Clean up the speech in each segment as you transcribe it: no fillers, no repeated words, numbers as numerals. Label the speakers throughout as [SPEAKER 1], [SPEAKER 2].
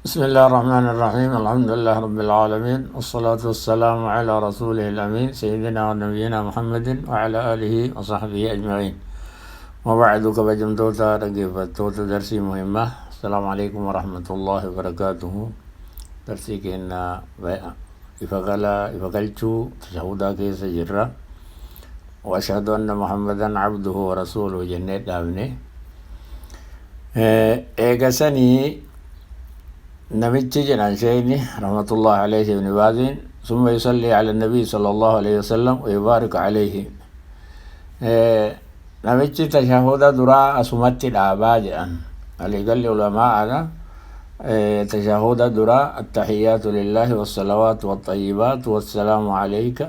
[SPEAKER 1] بسم الله الرحمن الرحيم الحمد لله رب العالمين والصلاة والسلام على رسوله الأمين سيدنا ونبينا محمد وعلى آله وصحبه أجمعين وبعد كبجم توتا رقيفة توتا درسي مهمة. السلام عليكم ورحمة الله وبركاته. درسي كنا إفقلتو تشهودا كيس جرة وأشهد أن محمدا عبده ورسوله جنة دابني إيقسني نمتي جنان شيني رحمة الله عليه ابن بازين ثم يصلي على النبي صلى الله عليه وسلم ويبارك عليه. نمتي تشهد دراء أسمت الآباء اللي قال العلماء أنا تشهد دراء التحيات لله والصلوات والطيبات والسلام عليك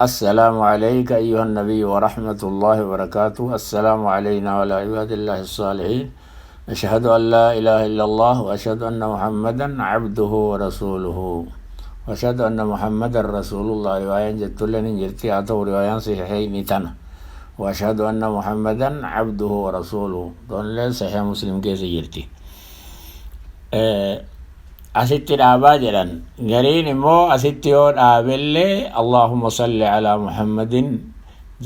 [SPEAKER 1] السلام عليك أيها النبي ورحمة الله وبركاته السلام علينا وعلى عباد الله الصالحين أشهد أن لا إله إلا الله وأشهد أن محمدا عبده ورسوله وأشهد أن محمدا رسول الله. رواية جت لنا جرتي أتو رواية صحيحين تنا وأشهد أن محمدا عبده ورسوله دون لا صحيح مسلم كيس جرتي. أسيت الآباء جران جرين مو أسيت يود آبلي اللهم صل على محمد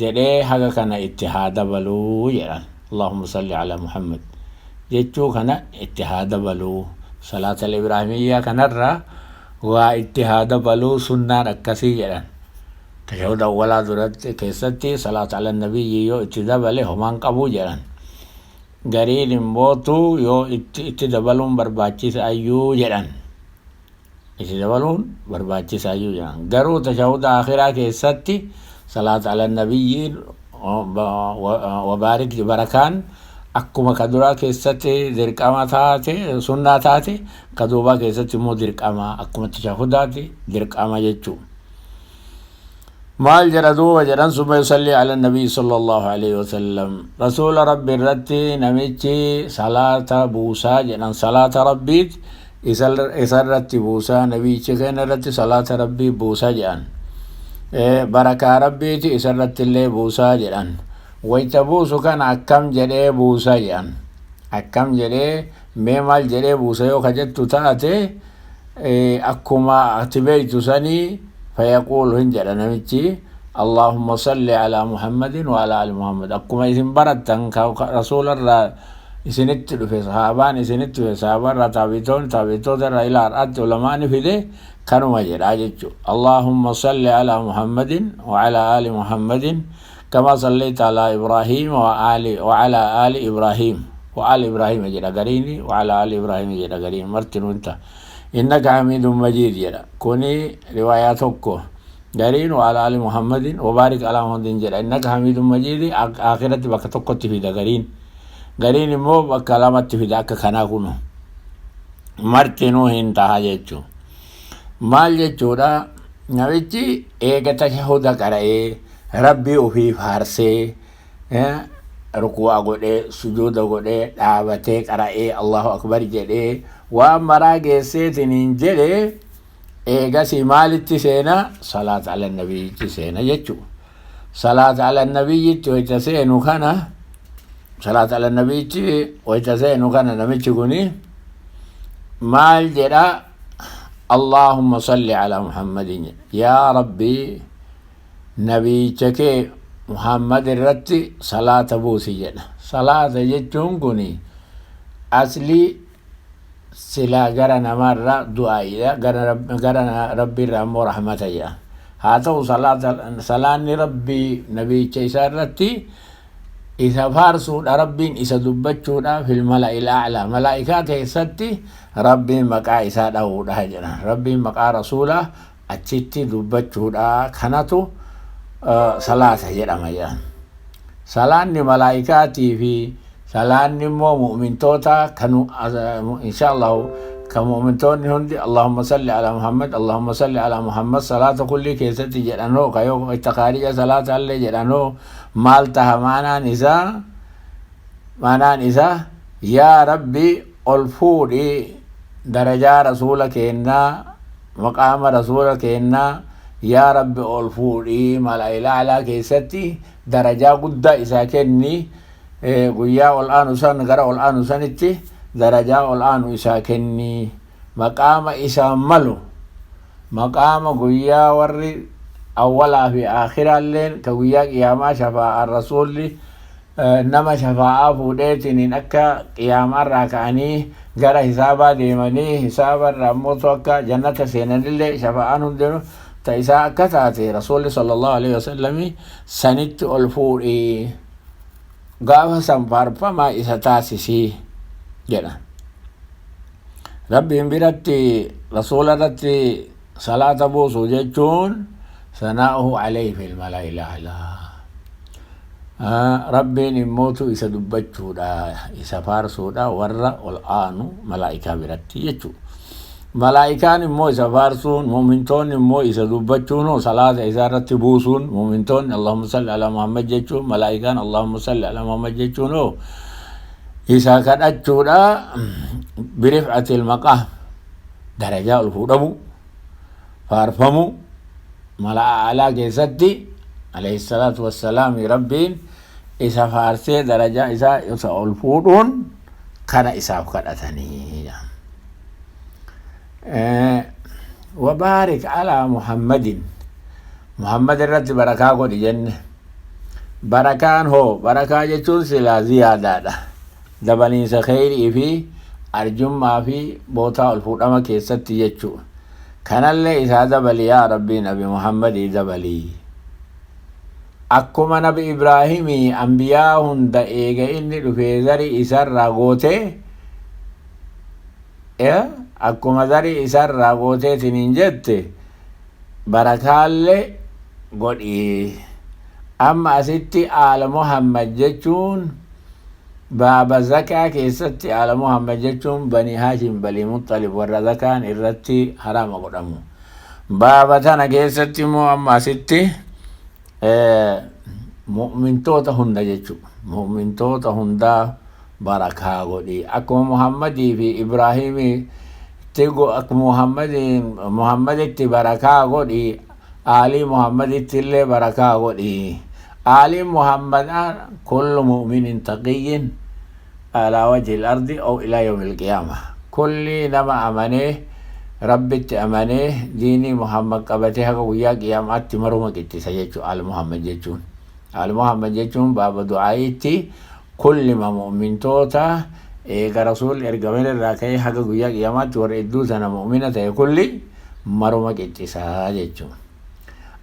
[SPEAKER 1] جري حاجة كان اتحاد بلو جران اللهم صل على محمد jechuu kana ittihaada baluu salaata ibraahimiyyaa kanarra waa ittihaada baluu sunnaan akkasii jedhan. Tashahhud awwalaa duratti keessatti salaata ala nabiyyi yoo itti dabale homaan qabu jedhan. Gariin immootu yoo itti dabaluun barbaachisayyuu jedhan. Itti dabaluun barbaachisayyuu jedhan. Garuu tashahhuda akhiraa keessatti salaata ala nabiyyi wabaarik barakaan akkuma kaduraa keessatti dirqama taate sunnaa taate kaduubaa keessatti immoo dirqama akkuma tashahhudaati dirqama jechuu. maal jedha duuba jedhan summa yusalli ala nabii sallallahu alaihi wasallam rasuula rabbi irratti namichi salaata buusaa jedhan salaata rabbiit isa irratti buusaa nabichi keenya irratti salaata rabbii buusaa jedhan barakaa rabbiiti isa irratti illee buusaa jedhan. wayta buusu kana akkam jedhee buusa jedhan akkam jedhee mee maal jedhee buusa yoo kajettu taate akkuma ati beeytu sanii fayaquulu hin jedha namichi allahumma salli ala muhammadin wa ala ali muhammad akkuma isin barattan rasuularraa isinitti dhufe sahaabaan isinitti dhufe sahaabarraa taabitootarraa ilaa har'aatti ulamaani fide kanuma jedhaa jechu. allahumma salli ala muhammadin wa ala ali muhammadin كما صليت على إبراهيم وعلى آل إبراهيم وآل إبراهيم جدا قريني وعلى آل إبراهيم جدا قريني مرتين وانت إنك حميد مجيد جدا كوني رواياتك قرين وعلى آل محمد وبارك على محمد جدا إنك حميد مجيد آخرة بكتوك في دا قرين مو بكلامات في دا كناكونو مرتين وانتها جيتشو مال جيتشو دا نبيتي إيكا تشهد كرأي rabbii ofiif haarsee ruku'aa godhee sujuuda godhee dhaabatee qara'ee allahu akbar jedhee waan maraa geesseetiniin jedhee eegasii maalitti seena salaata ala nabiyyitti seena jechuu. salaata ala nabiyyitti wayta seenu kana salaata ala nabiyyitti wayta seenu kana namichi kuni maal jedha allahumma salli ala muhammadin yaa rabbii nabicha kee muhammad irratti salaata buusi jedha. salaata jechuun kuni asli silaa gara namarra du'aa'idha gara rabbiirra ammoo rahmata jedha. haa ta'u salaanni rabbii nabicha isaa irratti isa faarsuudha rabbiin isa dubbachuudha fil mala'il a'laa malaa'ikaa keessatti rabbiin maqaa isaa dha'uudha jedha. rabbiin maqaa rasuulaa achitti dubbachuudha kanatu salaata jedhama jedhan. salaanni malaa'ikaatii fi salaanni immoo mu'mintoota kanu inshaallahu kan mu'mintoonni hundi allahumma salli ala muhammad allahumma salli ala muhammad salaata kulli keessatti jedhanoo kayoo itti kaarija salaata illee jedhanoo maal taha maanaan isaa yaa rabbi ol fuudhi darajaa rasuula keennaa maqaama rasuula keennaa yaa rabbi ol fuudhii mala'il a'laa keessatti darajaa guddaa isaa kenni guyyaa ol aanu san gara ol aanu sanitti darajaa ol aanu isaa kenni maqaama isaan malu maqaama guyyaa warri awwalaa fi aakhiraalleen ka guyyaa qiyaamaa shafaa'aan rasuulli nama shafaa'aa fuudheetiin akka qiyaamaarraa ka'anii gara hisaabaa deemanii hisaabarraa ammoo akka jannata seenanillee shafaa'aan hundinuu ta isaa akka taate rasuulli sallallahu alaihi wasallam sanitti ol fuudhee gaafa san faarfamaa isa taasisii jedha. Rabbiin biratti rasuula irratti salaata buusu jechuun sanaa'uhu alayhi fil malaa'ila. Rabbiin immootu isa dubbachuudha isa faarsuudha warra ol aanu malaa'ikaa biratti jechuudha. Malaa'ikaan immoo isa faarsuun muumintoonni immoo isa dubbachuun salaata isaa irratti buusuun muumintoonni Allahumma salli ala Muhammad jechuun malaa'ikaan Allahumma salli ala Muhammad jechuun isa kadhachuudha. Birif'atil maqaam darajaa ol fuudhamu faarfamu malaa alaa keessatti alayhi salaatu wassalaam rabbiin isa faarsee darajaa isaa isa ol fuudhuun kana isaaf kadhatanii. وبارك على محمد محمد الرد بركة قد جنة بركان هو بركة جتون سلا زيادة دبلين سخير في أرجم ما في بوتا الفوت أما كيست يجو كان اللي إذا دبل يا ربي نبي محمد دبلي أكما نبي إبراهيم أنبياء هند إيجا إني رفيزري إسر راغوته akkuma darii isarraa gooteetiin jette barakaallee godhi. Amma asitti aala Muhammad jechuun baaba zakaa keessatti aala Muhammad jechuun bani Haashim bani Muxalib warra zakaan irratti harama godhamu. Baaba tana keessatti immoo amma asitti mu'mintoota hunda jechuudha. Mu'mintoota hundaa barakaa godhi. Akkuma Muhammadii fi Ibraahimii Muhammaditti barakaa godhi aalii Muhammaditti barakaa godhi. Aalii Muhammad kullu mu'minin taqiyyin ala wajhi al-ardi aw ila yawm al-qiyamah. Kulli nama amanee rabbitti amanee diinii Muhammad qabatee haga guyyaa qiyaamaatti maruma qixxisa jechuudha. Aal Muhammad jechuun aal Muhammad jechuun baaba du'aayitti kulli mu'mintoota eega rasuulli ergameen irraa ka'ee haga guyyaa qiyaamaatti warra hedduu sana mu'mina ta'e kulli maruma qixxisaa jechuudha.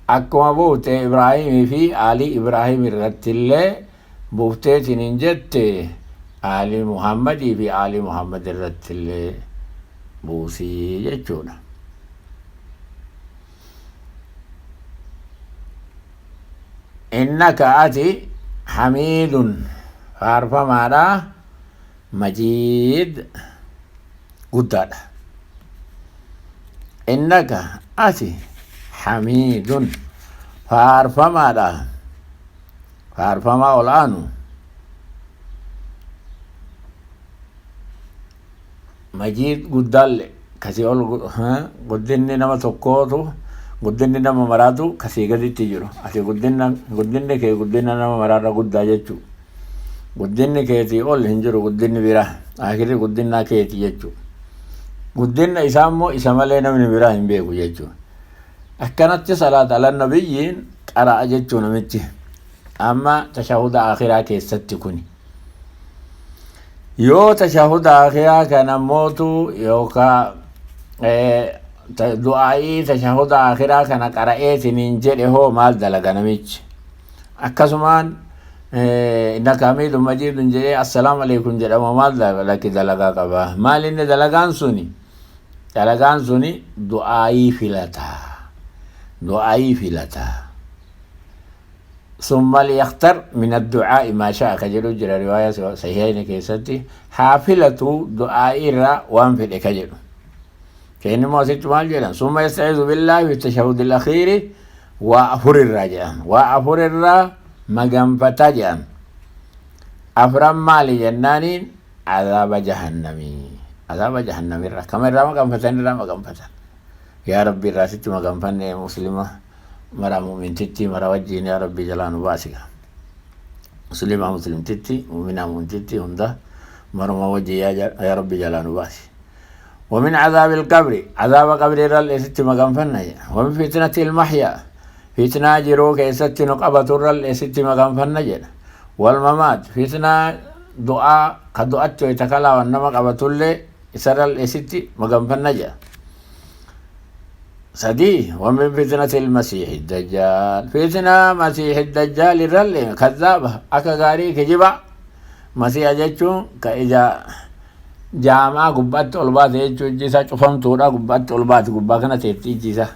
[SPEAKER 1] Akkuma buute Ibraahimii fi aalii Ibraahim irrattillee buufteetiin jette aalii Muhammadii fi aalii Muhammad irrattillee buusii jechuudha. Innaka ati hamiidun faarfamaadha majiid guddaadha. Innaka ati hamiidun faarfamaadha faarfamaa ol aanu majiid guddaalle kasii ol guddinni nama tokkootu guddinni nama maraatu kasii gaditti jiru. Ati guddinni kee guddina nama maraarra guddaa jechuu. Guddinni keetii ol hin jiru guddinni biraa akirri guddinaa keetii jechuu. Guddinna isaa immoo isa malee namni biraa hin beeku jechuu. Akkanatti salaata ala nabiyyiin qara'a jechuu namichi amma tashahuda akhiraa keessatti kuni. Yoo tashahuda akhiraa kana mootu yookaan du'aa'ii tashahuda akhiraa kana qara'eetiin jedhe hoo maal dalaga namichi. Akkasumaan innaka hamiidun majiidun jedhee assalaamu alaykum jedhama maal dalagaa qaba. Maal inni dalagaan suni du'aa'ii filataa. دعائي فلتا ثم ليختر من الدعاء ما شاء كجلو جرى رواية صحيحين كيستي حافلة دعائي را وانفل كجلو كأن ما ست مال جلان ثم يستعيذ بالله في التشهد الأخير وأفر الرجاء وأفر الرا مغنفتا جان أفرم مالي جنانين عذاب جهنم الرا كما الرا مغنفتا يا ربي راسيتي مغنفني مسلمة مرا مؤمن تتي مرا وجهين يا ربي جلان باسكا مسلم تتي مؤمنة مؤمن تتي هندا مرا وجه يا ربي جلان باسي ومن عذاب القبر عذاب قبر الرل ست مغنفنا ومن فتنة المحيا فتنة جروك ست نقبة الرل ست مغنفنا والممات فتنة دعاء قد دعت ويتكلا وانما قبة اللي سرل ست مغنفنا سدي ومن فتنة المسيح الدجال فتنة مسيح الدجال الرل كذابة أكا غاري كجبا مسيح جيتشو كإجا جامع قبات أولبات يجو جيسا شوفهم تورا قبات أولبات قبا كنا تيتي جيسا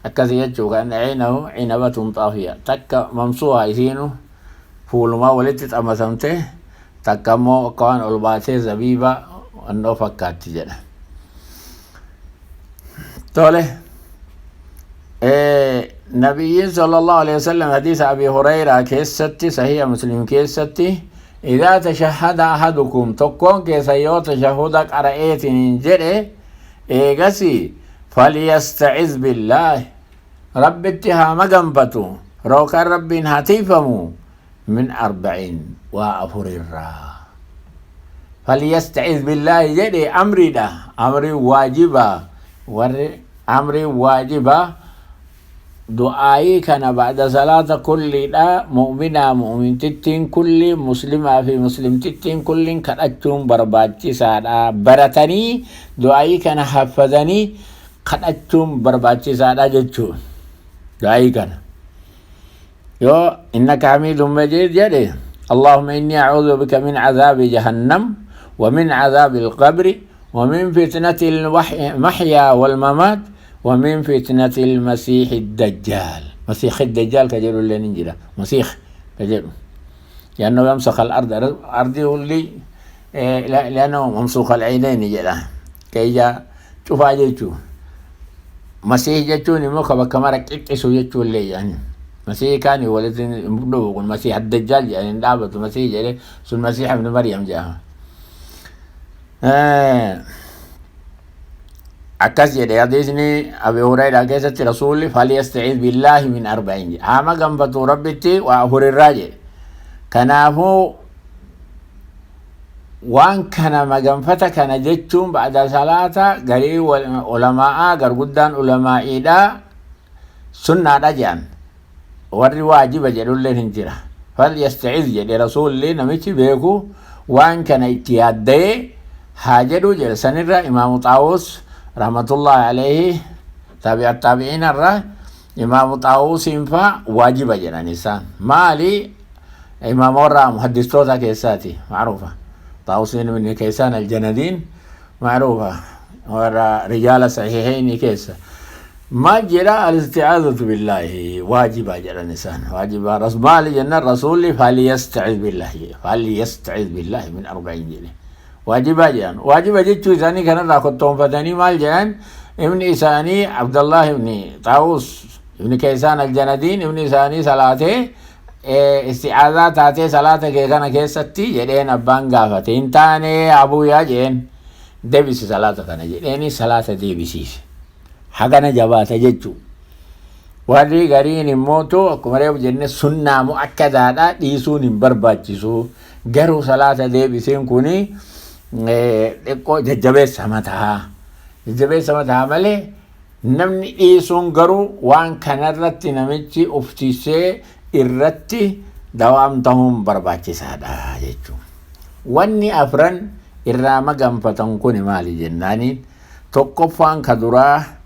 [SPEAKER 1] أكاسي يجو كأن عينه عنبة طافية تكا ممسوها يسينو فولما ولدت أما سمته تكا مو كوان أولباتي زبيبا أنو فكات تجد تولي نبي صلى الله عليه وسلم حديث أبي هريرة كيستي صحيح مسلم كيستي إذا تشهد أحدكم تكون كيسيو تشهدك أرأيت ننجره إيغسي فليستعذ بالله رب اتهام قنبتو روكا رب هتيفمو من 40 وأفر الرا فليستعذ بالله جدي أمري ده أمري واجبا أمري واجبا دعائي كان بعد صلاة كل لا مؤمنة مؤمن تتين كل مسلمة في مسلم تتين كل كأتشون برباتي سادا برتني دعائي كان حفظني كأتشون برباتي سادا جتشو دعائي كان يو إنك حميد مجيد يدي اللهم إني أعوذ بك من عذاب جهنم ومن عذاب القبر ومن فتنة المحيا والممات ومن فتنة المسيح الدجال مسيح الدجال كجلو اللي ننجله مسيح كجلو لأنه يمسخ الأرض أرضي اللي لأنه ممسوخ العينين جلا كي جا شوف أجيتشو مسيح جتشو نموك بكمارك إكسو جتشو اللي يعني مسيح كان يولد مبلوغ المسيح الدجال يعني دعبت مسيح جلي سو المسيح ابن مريم جاء أكاس جدي حديثني أبي هريرة كيسة رسول فليستعيذ بالله من 40 أما قنبتو ربتي وأفر الراجع كنافو وان كان مقنفتا كان جتشون بعد صلاة قريب علماء قرقدان علماء إذا سنة رجعن warri waajiba jedhulleen hin jira falyasta'iz jedhe rasuulli namichi beeku waan kana itti yaadda'ee haa jedhu jedhe sanirra imaamu xaawus rahmatullahi alayhi tabi'at tabi'inarra imaamu xaawusiin fa waajiba jedhan isaan maali imaamoorraa muhaddistoota keessaati macruufa xaawusiin min keessaan aljanadiin macruufa warra rijaala saxiixeyni keessa ما جرى الاستعاذة بالله واجب أجر الإنسان واجب رسمال جنة الرسول فليستعذ بالله فليستعذ بالله من 40 جنة واجب أجر واجب أجر إساني كان راكتهم فتاني مال جان ابن إساني عبد الله ابن طاووس ابن كيسان الجندين ابن إساني صلاته استعاذة تاتي صلاة كيكنا كيستي جدين أبان غافة انتاني أبو يا جين دبس صلاة كان جديني صلاة دبسيس hagana jabaata jechu warri gariin immoo akkuma reefu jenne sunnaa mu'akkadaadha dhiisuun hin barbaachisu garuu salaata deebiseen kuni xiqqoo jajjabeessa mataa malee namni dhiisuun garuu waan kanarratti namichi uftisee irratti dawaam ta'uun barbaachisaadha jechuudha. Wanni afran irraa maganfatan kuni maali jennaaniin tokkoffaan ka duraa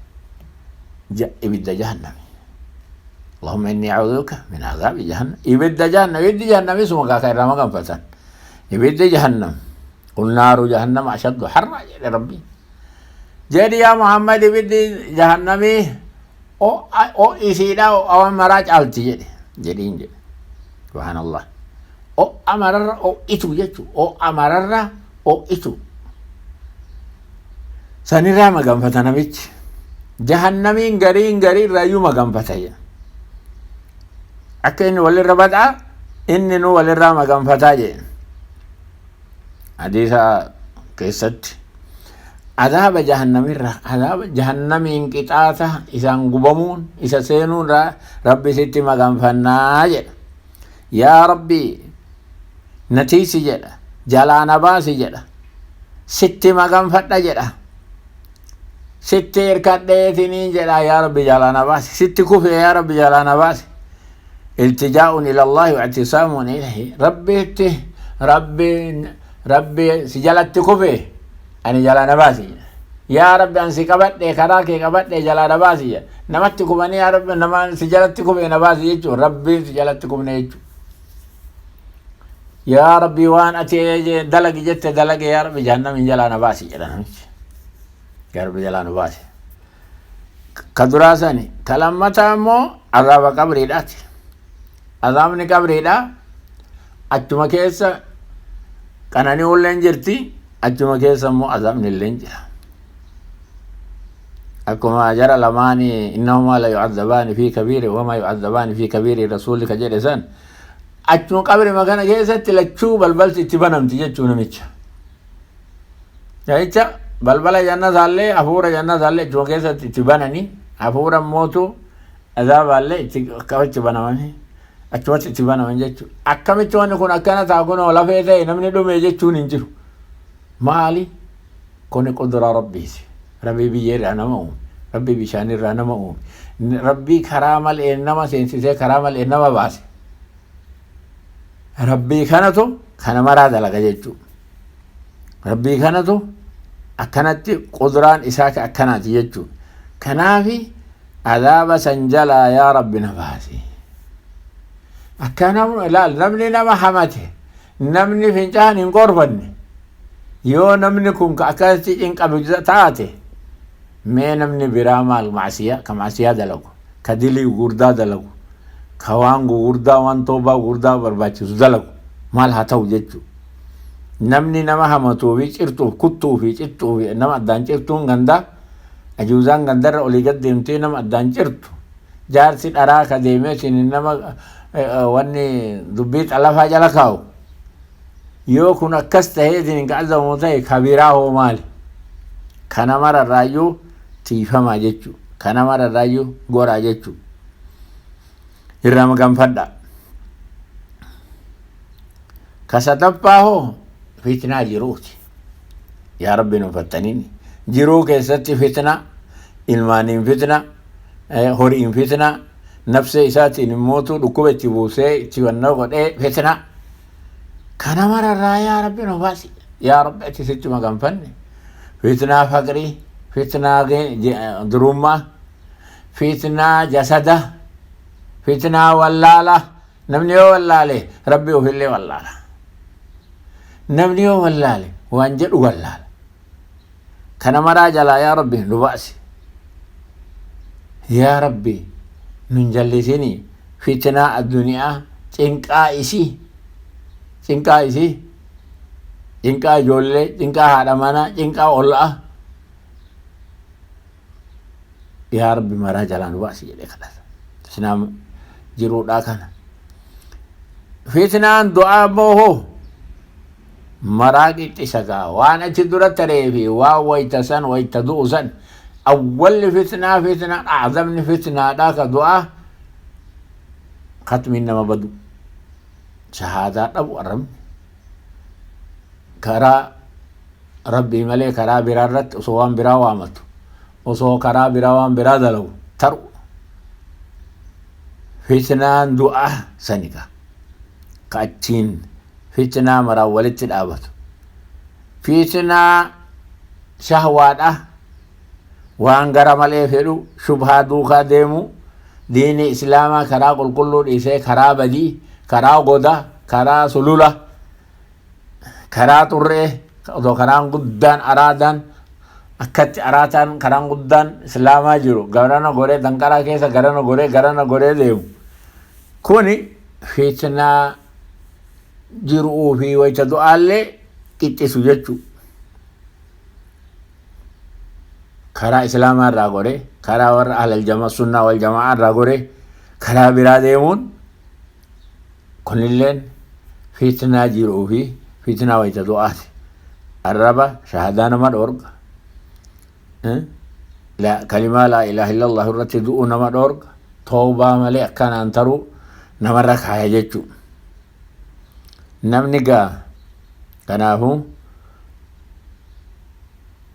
[SPEAKER 1] إبدا جهنم اللهم إني أعوذ بك من عذاب جهنم إبدا جهنم اسمه كاكا رما كان فتن إبدا جهنم قل نار جهنم أشد حرا يا ربي جدي يا محمد إبدا جهنم أو إسيدا أو مراج ألتي جدي سبحان الله أو أمرر أو إتو يجو أو أمرر أو إتو سنرى ما كان فتن بيت جهنمين غرين رايو مغنفتايا أكين ولي ربطا إننو ولي را مغنفتايا حديثا كيست عذاب جهنمين قطاتا إسان قبمون إسا سينون ربي ستي مغنفنايا يا ربي نتيسي جدا جلانا باسي جدا ستي مغنفتا جدا ستير كديتني جلا يا رب جلانا باس ست كفي يا رب جلانا باس التجاء إلى الله واعتصام إليه ربي سجلت كفي أنا جلانا باسي يا رب أنسي كبت كراك كبت جلانا باسي نمت كفني يا رب نما سجلت كفي نباسي يجو ربي سجلت كفني يجو يا ربي وان أتي دلق جت دلق يا رب جهنم جلانا باسي جلانا يا رب جلانا باسي كدراساني كلامتا مو عذاب قبري داتي عذابني قبري دا أجمع كيسا كانني ولين جرتي أجمع كيسا مو عذابني اللين جرا أكما جرى لماني إنهما لا يعذبان في كبير وما يعذبان في كبير رسولك جلسان أجمع قبري مكان كيسا تلتشو بلبل تتبنم تجتشو نميتشا جايتشا بلبل جنة زالي أفورا جنة زالي أجمع كيسا تتبنني أفورا موتو عذاب الله كوتش بنامني أجمعت تتبنم جتشو أكمل وانا كون أكنا تاكون ولا فيدا نمني دوم يجتشو ننجرو مالي كوني قدر ربي بيجر أنا ما ربي بيشاني أنا ما ربي كرام الإنما سينسي كرام الإنما باس ربي كانتو كان مراد لك جتشو ربي كانتو أكنت قدران إساك أكنت جتشو كنافي عذاب سنجلا يا رب نباسي أكنا لا نمني نما حمته نمني فنجان قربني يو نمني كون كأكلتي إنك أبجتاته ما نمني برامة المعصية كمعصية دلقو كدلي غردا دلقو كوانغو غردا وان توبا غردا برباچو دلقو مال هاتو جتشو نمني نما حمتو في چرتو كتو في چرتو في نما دان چرتو غندا أجوزان غندر أوليغت ديمتي نما دان چرتو جارسي أراك ديمي سين نما واني دبيت على فاجلا كاو يو كنا كستهيدين كعزا ومتاي كبيراه مالي كان مر الرايو تيفما جتشو كان مر الرايو غورا جتشو إرام فدا كستباهو فتنة جروتي يا ربي نفتنيني جرو كيستي فتنة إلمانين فتنة هورين فتنة نفس إساتي نموتو لكوبة تبوسي تيوانو قد فتنة كان مر الرايا ربي نفاسي يا رب أتسيت مقام فني فتنة فقري فتنة درومة فتنة جسده فتنة واللالة نمنيو واللالة ربي وفلي واللالة نمنيو واللالة وانجل واللالة كان مرا جلا يا ربي نباسي يا ربي ننجلسني فتنة الدنيا تنكا إسي تنكا جولي تنكا هادمانا تنكا أولا يا ربي مرا جلا نباسي جلي خلاص سنام جرو داكنا فتنة دعاء موهو مراقي تشكا وانا تدرى تريفي ويتسن ويتدوسن أول فتنة أعظم فتنة ذاك دعاء ختم إنما بدو شهادة أبو أرم كرا ربي ملي كرا برارت وصوان برا وامت وصو كرا برا وام برا دلو ترو فتنة دعاء سنكا كاتين فتنة مرا ولت الأبد فتنة شهوات وان غرام الافلو شبهة دوكا ديمو دين إسلاما كرا قل كلو إيسي كرا بدي كرا غدا كرا سلولة كرا طره دو كرا قدان أرادان أكت أراتان كرا قدان إسلاما جرو غرانا غوري دنكرا كيسا غرانا غوري ديمو كوني فتنة جرؤوا في ويتدو آلي كتي سجدتو كرا إسلام الراغوري كرا ور أهل الجماعة السنة والجماعة الراغوري كرا براديمون كل اللين فتنة جرؤوا في فتنة ويتدو آلي الرابع شهدان مد أورغ لا كلمة لا إله إلا الله الرتدو نمد أورغ توبة ملي أكان أنترو نمرك حياجتو namni gaa kanaafu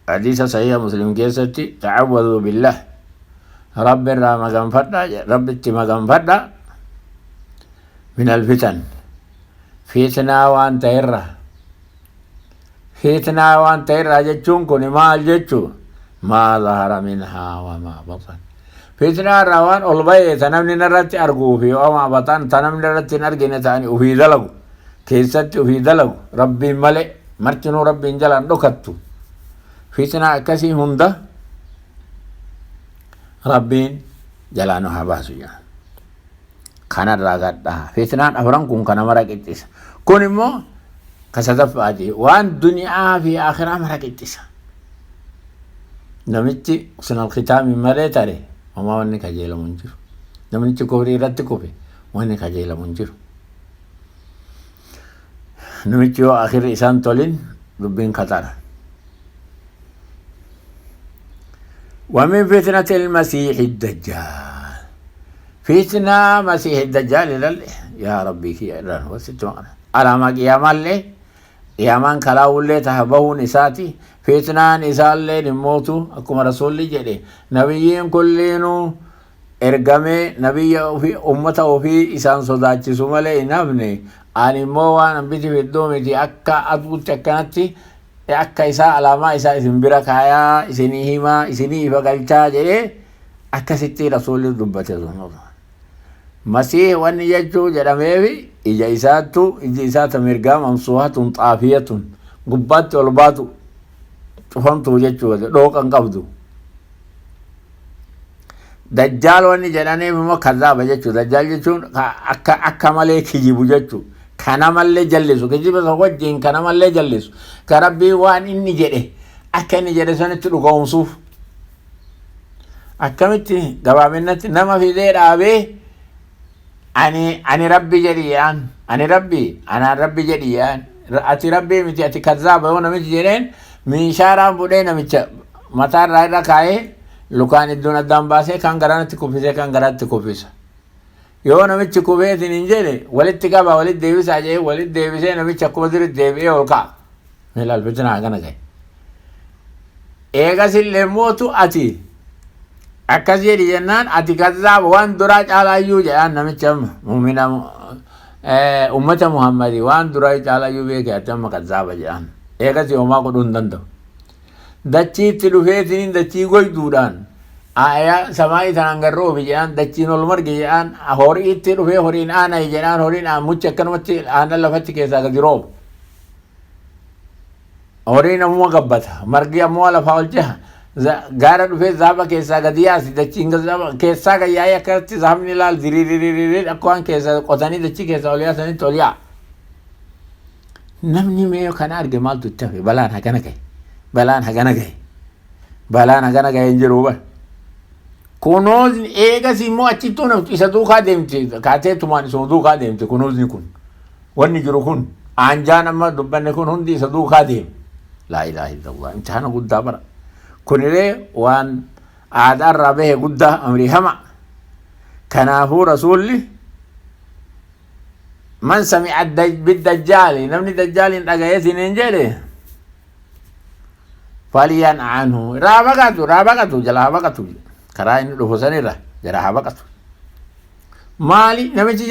[SPEAKER 1] حديث صحيح مسلم كيستي تعوذوا بالله رب الرام فدا رب التما فدا من الفتن فتنة وان تيرة فتنة وان تيرة جتشون كوني مال جتشو ما ظهر منها وما بطن فتنة روان أولباي تنمني نرتي أرجو في وما بطن تنمني نرتي نرجع تاني وفي دلو كيست وفي دلو ربي ملئ مرتنو ربي جلان دكتو فتنة كسي هندا ربين جلانو هباسو يا كان الرغد فتنة أفران كون كان مرق إتيس كون مو كسدف أدي وان دنيا في آخرة مرق إتيس نمتي سن الختام مرة تري وما وني كجيل منجر نمتي كوري رت كوبي وني كجيل منجر نمتي آخر إنسان تولين ربين خطر ومن فتنة المسيح الدجال فتنة مسيح الدجال يا ربي كي إيران وستوان على ما قياما لي قيامان كلاو لي تهبه نساتي فتنة نسال لي نموتو أكما رسول لي جدي نبيين كلينو إرقامي نبي في أمته وفي إسان صداتي سمالي نبني أني موان بيتي في الدومي تي أكا أدبوت تكناتي akka isaa alaamaa isaa isin bira kaayaa isinii himaa isinii ifa galchaa jedhee akkasitti rasuulli dubbate sun masii wanni jechuu jedhameefi ija isaattu iji isaata mirgaa mamsuuhatun xaafiyatun gubbaatti ol baatu cufamtu jechuu dhooqan qabdu dajjaal wanni jedhaneef immoo kazaaba jechuu dajjaal jechuun akka malee kijibu jechuu kana malee jallisu kijiba isa wajjin kana malee jallisu ka rabbii waan inni jedhe akka inni jedhe sanitti dhugoomsuuf akkamitti gabaabinatti nama fidee dhaabee ani rabbi jedhiyaan ani rabbi jedhiyaan ati rabbii miti ati kazaaba yoo namichi jedheen miishaaraan budhee namicha mataarraa irra kaa'ee lukaan iddoon addaan baasee kan garaatti kuffisee kan garaatti kuffisa yoo namichi kubeetiin hin jedhe walitti qaba walitti deebisaa jedhee walitti deebisee namichi akkuma jiru deebi'ee ol ka'a. Milaal fitinaa kana gahe. Eegas illee mootu ati akkas jedhi jennaan ati kazzaaba waan duraa caalaayyuu jedhaan namicha muumina ummata Muhammadii waan duraa caalaayyuu beeke ati amma kazzaaba jedhaan. Eegas yoomaa godhuu hin danda'u. Dachiitti dhufeetiin dachii goyduudhaan aya samai tanaan garroobi jedhaan dachiin ol marge jedhaan horiitti dhufee horiin aanay jedhaan horiin mucha akkanumatti aanan lafatti keessaa gadi roobu horiin ammoo gabbata margi ammoo lafaa ol jaha gaara dhufee zaaba keessaa gadi yaasi dachiin keessaa gayyaa'ee akkatti zaabni ilaal diriiriiriiriir akka waan keessa qotanii dachii keessaa ol yaasanitti ol yaa namni mee kana arge maaltu itti hafe balaan hagana gahe balaan hagana gahe hin jiru bara kunuuzni eegas immoo achittuu namtu isa duukaa deemti kaateetumaan isuma duukaa deemti kunuuzni kun wanni jiru kun aanjaan amma dubbanne kun hundi isa duukaa deemi laa ilaaha illallah imtihana guddaa bara kunillee waan aadaarraa bahe guddaa amrii hama kanaafuu rasuulli man sami'a biddajjaali namni dajjaaliin dhagayeetiin hin jedhe faliyan anhu raabaqatu jalaa baqatu karaa inni dhufu sanirra jara haa baqatu maali namichi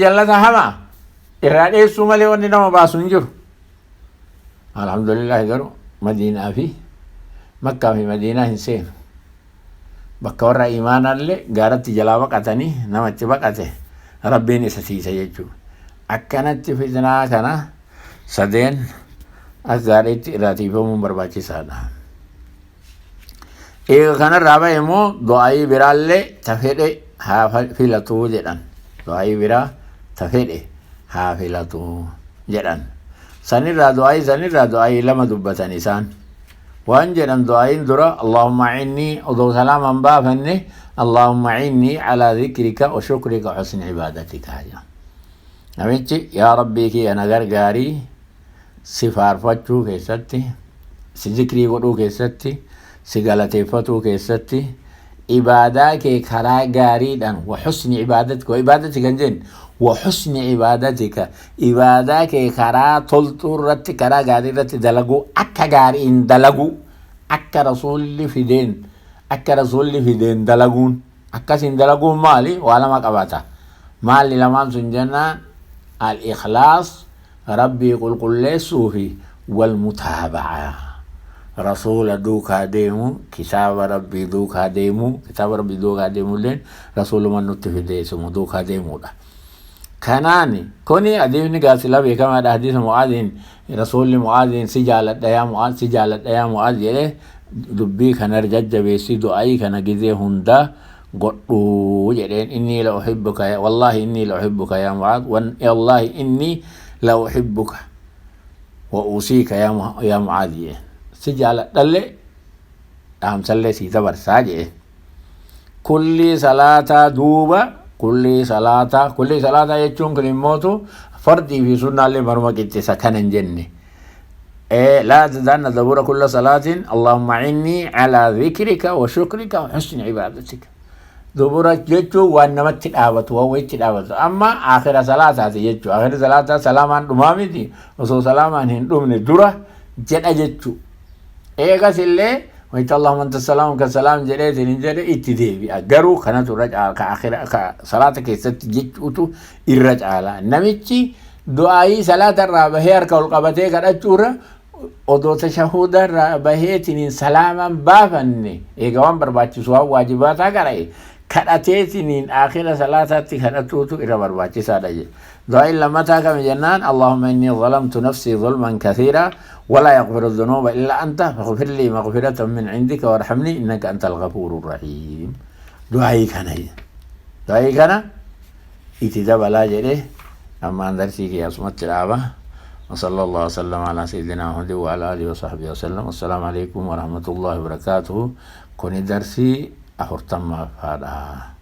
[SPEAKER 1] jallataa hama irraa dheessuu malee wanni nama baasu hin jiru alhamdulillahi garuu madiinaa fi makkaa fi madiinaa hin seenu bakka warra imaanallee gaaratti jalaa baqatanii namachi baqate rabbiin isa siisa jechuudha akkanatti fitnaa kana sadeen as gaariitti irraatiifamuun barbaachisaadha. Eega kanarraa bahe immoo du'aayii biraallee ta fedhe haa filatuu jedhan du'aayii biraa ta fedhe haa filatuu jedhan sanirraa du'aayii lama dubbatan isaan waan jedhan du'aayiin dura Allahumma inni odoo salaaman baafanne Allahumma inni alaa dhikrika wa shukrika husni ibaadatika jedhan namichi yaa rabbii kiyya na gargaarii si faarfachuu keessatti si zikrii godhuu keessatti si galateeffatuu keessatti عبادك كرا غاريدا وحسن عبادتك وعبادتك جن وحسن عبادتك عبادك كرا تلطرت كرا غاريدت دلغو اكا غارين دلغو اكا رسول في دين اكا رسول في دين دلغون اكا سين دلغون مالي ولا ما قباتا مالي لما سنجنا الاخلاص ربي قل صوفي والمتابعه رسول دوكا ديمو كتاب ربي دوكا ديمو كتاب ربي دوكا ديمو لين رسول من نتفي ديسمو دوكا ديمو دا كاناني كوني أديبني قاسلا بكما حديث معاذ رسول معاذ سجالت يا معاذ سجالت يا معاذ يلي دبي كان رجج بيسي دعائي كان جزي هندا قلوا جدين إني لأحبك يا والله إني لأحبك يا معاذ والله إني لأحبك وأوصيك يا معاذ سجالت دلي أهم سلي سيتبر ساجئ كل صلاة دوبة كل صلاة يجون كلماتو فردي في سنة اللي مرمى كنت سكن جنة لا تدعنا دبور كل صلاة اللهم عني على ذكرك وشكرك وحسن عبادتك دبور جتو وانما تدعوت ووي تدعوت اما آخر صلاة يجو آخر صلاة سلامان دمامتي وصو سلامان هندومني درة جدا جتو ايغا سلي ويت اللهم انت السلام كسلام جريت نجري اتديبي اجرو كانت رجع كاخر صلاتك ست جيتو الرجع نمشي دعائي صلاه الرابع هير كول قبته كدچوره ودو تشهود الرابعتين سلاما بافني ايغوان برباچي سوا واجبات اگري كداتيتين اخر صلاتك كدچوتو الى برباچي ساداجي دعاء لما تاكم جنان اللهم اني ظلمت نفسي ظلما كثيرا ولا يغفر الذنوب إلا أنت فاغفر لي مغفرة من عندك وارحمني إنك أنت الغفور الرحيم دعائي كان اتداب لا جريه أما أندرسيك يا سمت العابة وصلى الله وسلم على سيدنا محمد وعلى آله وصحبه وسلم والسلام عليكم ورحمة الله وبركاته كوني درسي أخرتم فادا